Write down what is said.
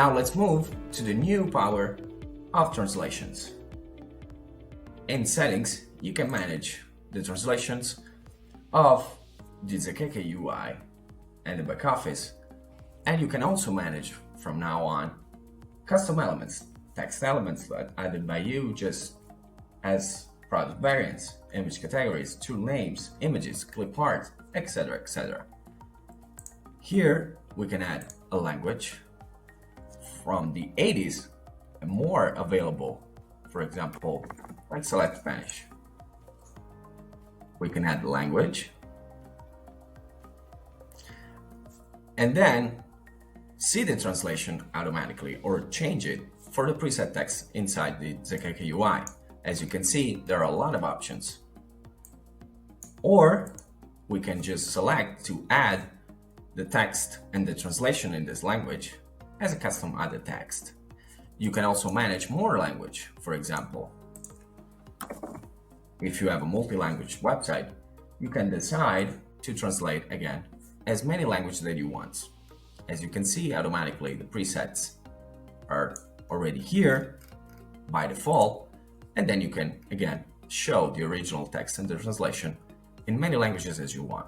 Now let's move to the new power of translations. In settings, you can manage the translations of the Zakeke UI and the back office, and you can also manage from now on custom elements, text elements that added by you just as product variants, image categories, tool names, images, clip art, etc. etc. Here we can add a language from the 80s and more available. For example, let's select Spanish. We can add the language and then see the translation automatically or change it for the preset text inside the Zakeke UI. As you can see, there are a lot of options. Or we can just select to add the text and the translation in this language as a custom added text. You can also manage more language. For example, if you have a multi-language website, you can decide to translate again as many languages that you want. As you can see, automatically the presets are already here by default, and then you can again show the original text and the translation in many languages as you want.